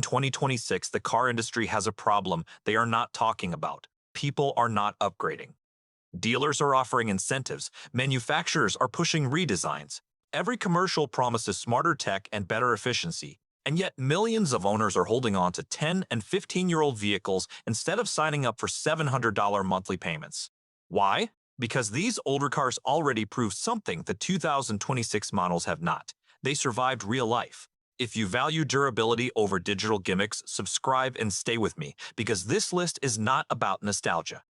2026, the car industry has a problem they are not talking about. People are not upgrading. Dealers are offering incentives, manufacturers are pushing redesigns. Every commercial promises smarter tech and better efficiency, and yet millions of owners are holding on to 10 and 15-year-old vehicles instead of signing up for $700 monthly payments. Why? Because these older cars already proved something the 2026 models have not. They survived real life. If you value durability over digital gimmicks, subscribe and stay with me, because this list is not about nostalgia.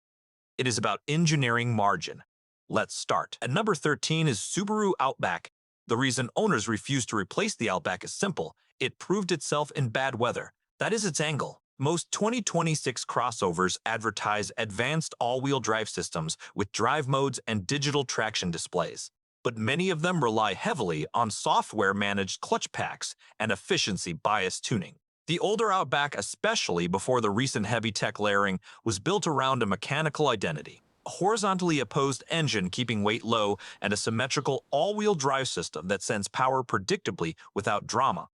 It is about engineering margin. Let's start. At number 13 is Subaru Outback. The reason owners refuse to replace the Outback is simple. It proved itself in bad weather. That is its angle. Most 2026 crossovers advertise advanced all-wheel drive systems with drive modes and digital traction displays. But many of them rely heavily on software-managed clutch packs and efficiency-biased tuning. The older Outback, especially before the recent heavy tech layering, was built around a mechanical identity. A horizontally opposed engine keeping weight low and a symmetrical all-wheel drive system that sends power predictably without drama.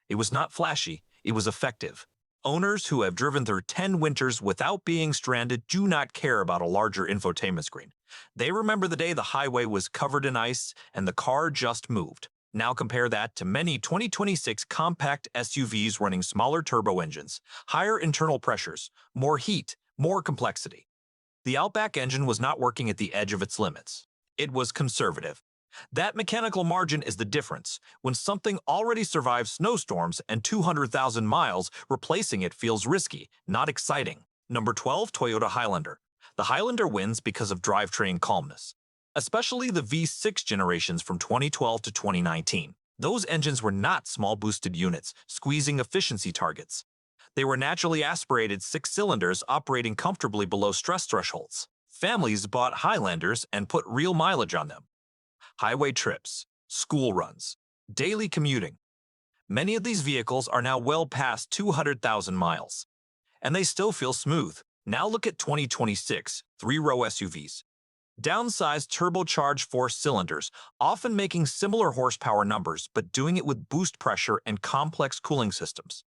It was not flashy, it was effective. Owners who have driven through 10 winters without being stranded do not care about a larger infotainment screen. They remember the day the highway was covered in ice and the car just moved. Now compare that to many 2026 compact SUVs running smaller turbo engines, higher internal pressures, more heat, more complexity. The Outback engine was not working at the edge of its limits. It was conservative. That mechanical margin is the difference. When something already survives snowstorms and 200,000 miles, replacing it feels risky, not exciting. Number 12, Toyota Highlander. The Highlander wins because of drivetrain calmness, especially the V6 generations from 2012 to 2019. Those engines were not small boosted units, squeezing efficiency targets. They were naturally aspirated 6 cylinders operating comfortably below stress thresholds. Families bought Highlanders and put real mileage on them. Highway trips, school runs, daily commuting. Many of these vehicles are now well past 200,000 miles, and they still feel smooth. Now look at 2026 3-row SUVs. Downsized turbocharged 4 cylinders, often making similar horsepower numbers but doing it with boost pressure and complex cooling systems.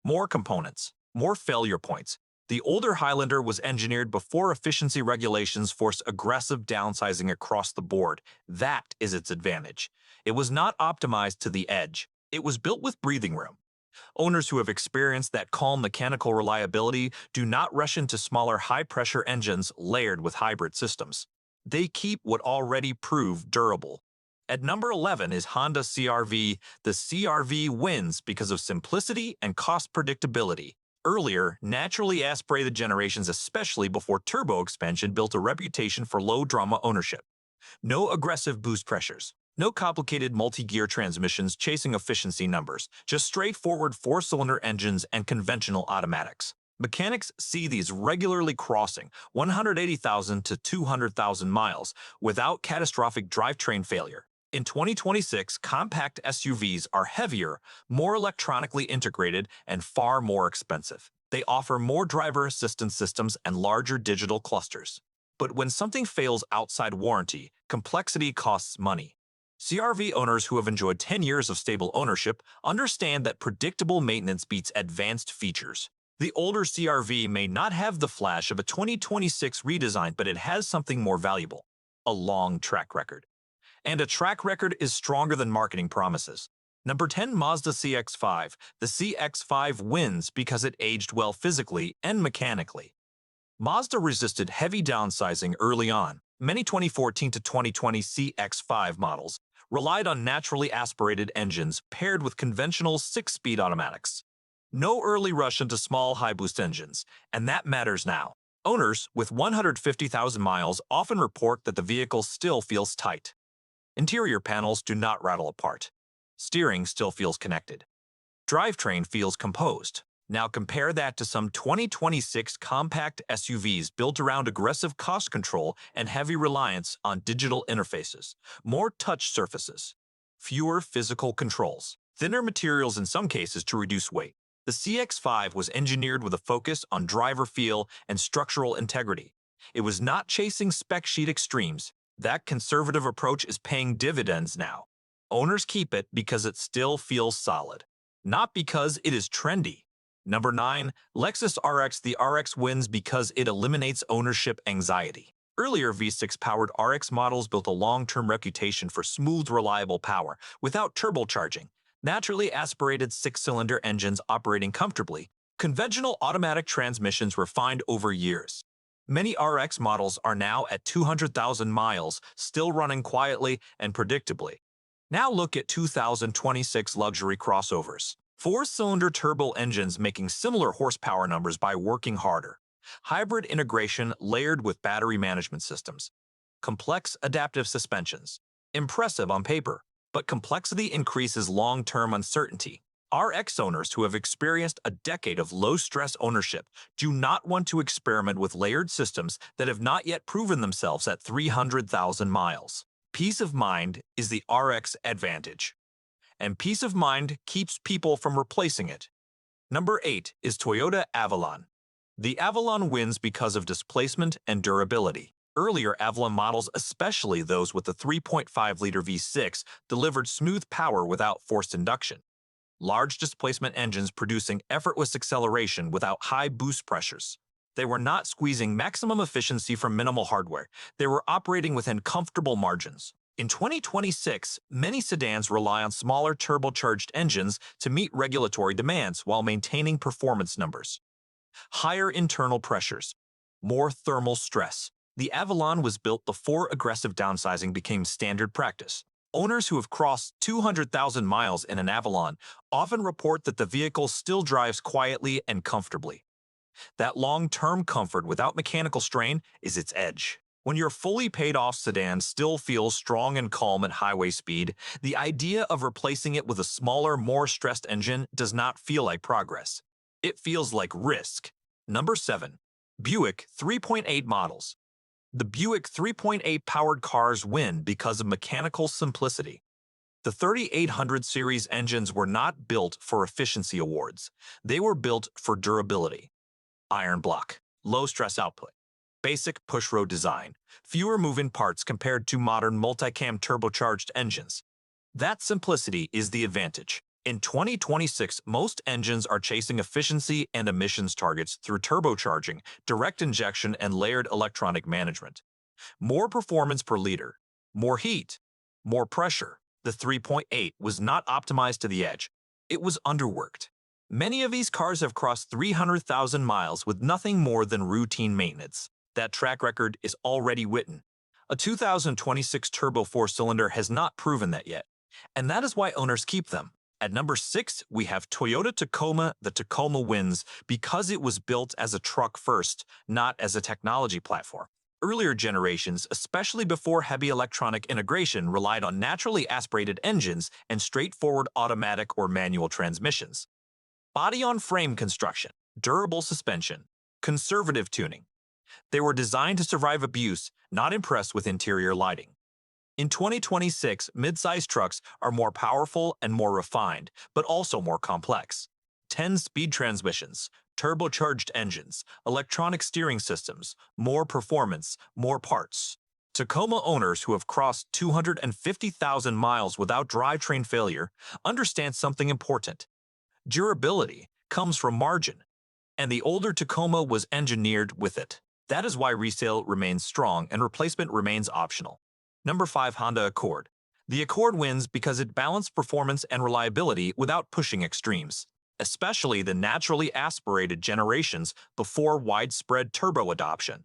More components, more failure points. The older Highlander was engineered before efficiency regulations forced aggressive downsizing across the board. That is its advantage. It was not optimized to the edge. It was built with breathing room. Owners who have experienced that calm mechanical reliability do not rush into smaller high-pressure engines layered with hybrid systems. They keep what already proved durable. At number 11 is Honda CR-V. The CR-V wins because of simplicity and cost predictability. Earlier, naturally aspirated generations, especially before turbo expansion, built a reputation for low-drama ownership. No aggressive boost pressures, no complicated multi-gear transmissions chasing efficiency numbers, just straightforward 4-cylinder engines and conventional automatics. Mechanics see these regularly crossing 180,000 to 200,000 miles without catastrophic drivetrain failure. In 2026, compact SUVs are heavier, more electronically integrated, and far more expensive. They offer more driver assistance systems and larger digital clusters. But when something fails outside warranty, complexity costs money. CR-V owners who have enjoyed 10 years of stable ownership understand that predictable maintenance beats advanced features. The older CR-V may not have the flash of a 2026 redesign, but it has something more valuable: a long track record. And a track record is stronger than marketing promises. Number 10, Mazda CX-5. The CX-5 wins because it aged well physically and mechanically. Mazda resisted heavy downsizing early on. Many 2014 to 2020 CX-5 models relied on naturally aspirated engines paired with conventional 6-speed automatics. No early rush into small high-boost engines, and that matters now. Owners with 150,000 miles often report that the vehicle still feels tight. Interior panels do not rattle apart. Steering still feels connected. Drivetrain feels composed. Now compare that to some 2026 compact SUVs built around aggressive cost control and heavy reliance on digital interfaces, more touch surfaces, fewer physical controls, thinner materials in some cases to reduce weight. The CX-5 was engineered with a focus on driver feel and structural integrity. It was not chasing spec sheet extremes. That conservative approach is paying dividends now. Owners keep it because it still feels solid, not because it is trendy. Number 9. Lexus RX. The RX wins because it eliminates ownership anxiety. Earlier V6-powered RX models built a long-term reputation for smooth, reliable power without turbocharging. Naturally aspirated six-cylinder engines operating comfortably, conventional automatic transmissions refined over years. Many RX models are now at 200,000 miles, still running quietly and predictably. Now look at 2026 luxury crossovers. Four-cylinder turbo engines making similar horsepower numbers by working harder. Hybrid integration layered with battery management systems. Complex adaptive suspensions. Impressive on paper, but complexity increases long-term uncertainty. RX owners who have experienced a decade of low-stress ownership do not want to experiment with layered systems that have not yet proven themselves at 300,000 miles. Peace of mind is the RX advantage, and peace of mind keeps people from replacing it. Number 8 is Toyota Avalon. The Avalon wins because of displacement and durability. Earlier Avalon models, especially those with the 3.5-liter V6, delivered smooth power without forced induction. Large displacement engines producing effortless acceleration without high boost pressures. They were not squeezing maximum efficiency from minimal hardware. They were operating within comfortable margins. In 2026, many sedans rely on smaller turbocharged engines to meet regulatory demands while maintaining performance numbers. Higher internal pressures, more thermal stress. The Avalon was built before aggressive downsizing became standard practice. Owners who have crossed 200,000 miles in an Avalon often report that the vehicle still drives quietly and comfortably. That long-term comfort without mechanical strain is its edge. When your fully paid-off sedan still feels strong and calm at highway speed, the idea of replacing it with a smaller, more stressed engine does not feel like progress. It feels like risk. Number 7. Buick 3.8 models. The Buick 3.8 powered cars win because of mechanical simplicity. The 3800 series engines were not built for efficiency awards. They were built for durability. Iron block, low stress output, basic push-rod design, fewer moving parts compared to modern multicam turbocharged engines. That simplicity is the advantage. In 2026, most engines are chasing efficiency and emissions targets through turbocharging, direct injection, and layered electronic management. More performance per liter, more heat, more pressure. The 3.8 was not optimized to the edge. It was underworked. Many of these cars have crossed 300,000 miles with nothing more than routine maintenance. That track record is already written. A 2026 turbo four-cylinder has not proven that yet, and that is why owners keep them. At number 6, we have Toyota Tacoma. The Tacoma wins because it was built as a truck first, not as a technology platform. Earlier generations, especially before heavy electronic integration, relied on naturally aspirated engines and straightforward automatic or manual transmissions. Body-on-frame construction, durable suspension, conservative tuning. They were designed to survive abuse, not impress with interior lighting. In 2026, mid-size trucks are more powerful and more refined, but also more complex. 10-speed transmissions, turbocharged engines, electronic steering systems, more performance, more parts. Tacoma owners who have crossed 250,000 miles without drivetrain failure understand something important. Durability comes from margin, and the older Tacoma was engineered with it. That is why resale remains strong and replacement remains optional. Number 5. Honda Accord. The Accord wins because it balanced performance and reliability without pushing extremes, especially the naturally aspirated generations before widespread turbo adoption.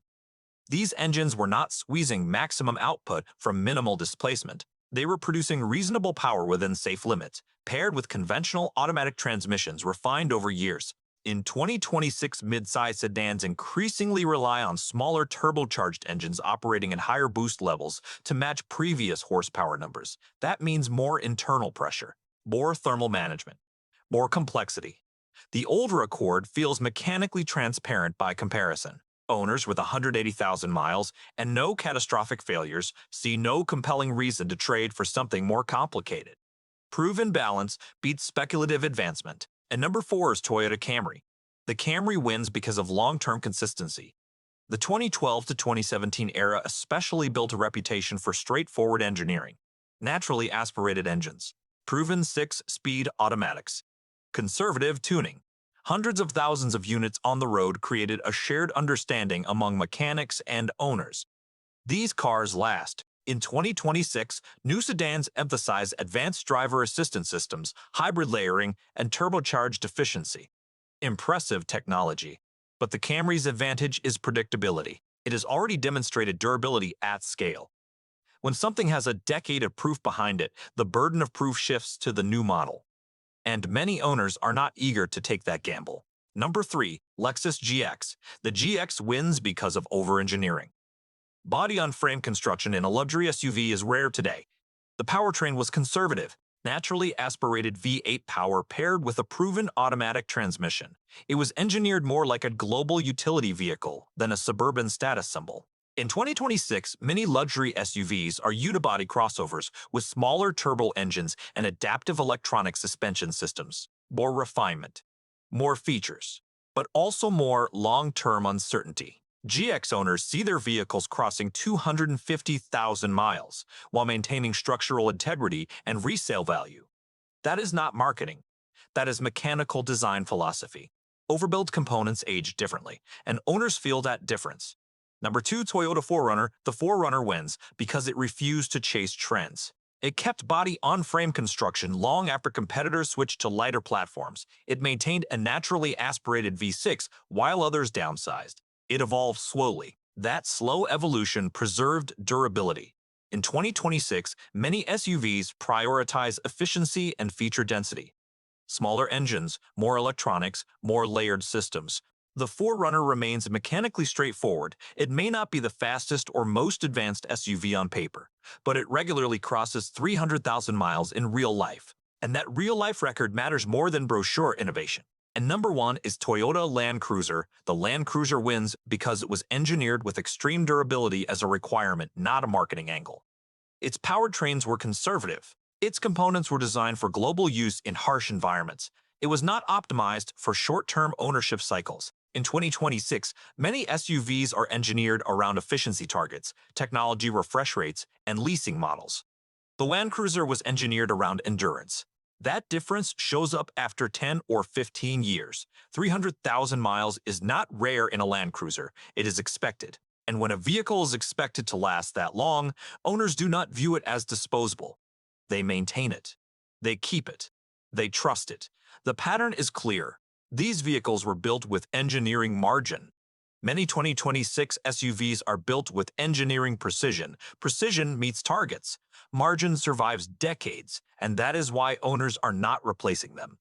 These engines were not squeezing maximum output from minimal displacement. They were producing reasonable power within safe limits, paired with conventional automatic transmissions refined over years. In 2026, mid-size sedans increasingly rely on smaller turbocharged engines operating at higher boost levels to match previous horsepower numbers. That means more internal pressure, more thermal management, more complexity. The older Accord feels mechanically transparent by comparison. Owners with 180,000 miles and no catastrophic failures see no compelling reason to trade for something more complicated. Proven balance beats speculative advancement. And number 4 is Toyota Camry. The Camry wins because of long-term consistency. The 2012 to 2017 era especially built a reputation for straightforward engineering, naturally aspirated engines, proven 6-speed automatics, conservative tuning, Hundreds of thousands of units on the road created a shared understanding among mechanics and owners. These cars last. In 2026, new sedans emphasize advanced driver assistance systems, hybrid layering, and turbocharged efficiency. Impressive technology. But the Camry's advantage is predictability. It has already demonstrated durability at scale. When something has a decade of proof behind it, the burden of proof shifts to the new model. And many owners are not eager to take that gamble. Number 3. Lexus GX. The GX wins because of overengineering. Body-on-frame construction in a luxury SUV is rare today. The powertrain was conservative, naturally aspirated V8 power paired with a proven automatic transmission. It was engineered more like a global utility vehicle than a suburban status symbol. In 2026, many luxury SUVs are unibody crossovers with smaller turbo engines and adaptive electronic suspension systems. More refinement, more features, but also more long-term uncertainty. GX owners see their vehicles crossing 250,000 miles while maintaining structural integrity and resale value. That is not marketing. That is mechanical design philosophy. Overbuilt components age differently, and owners feel that difference. Number 2, Toyota 4Runner. The 4Runner wins because it refused to chase trends. It kept body-on-frame construction long after competitors switched to lighter platforms. It maintained a naturally aspirated V6 while others downsized. It evolved slowly. That slow evolution preserved durability. In 2026, many SUVs prioritize efficiency and feature density. Smaller engines, more electronics, more layered systems. The 4Runner remains mechanically straightforward. It may not be the fastest or most advanced SUV on paper, but it regularly crosses 300,000 miles in real life. And that real-life record matters more than brochure innovation. And number 1 is Toyota Land Cruiser. The Land Cruiser wins because it was engineered with extreme durability as a requirement, not a marketing angle. Its powertrains were conservative. Its components were designed for global use in harsh environments. It was not optimized for short-term ownership cycles. In 2026, many SUVs are engineered around efficiency targets, technology refresh rates, and leasing models. The Land Cruiser was engineered around endurance. That difference shows up after 10 or 15 years. 300,000 miles is not rare in a Land Cruiser. It is expected. And when a vehicle is expected to last that long, owners do not view it as disposable. They maintain it. They keep it. They trust it. The pattern is clear. These vehicles were built with engineering margin. Many 2026 SUVs are built with engineering precision. Precision meets targets. Margin survives decades, and that is why owners are not replacing them.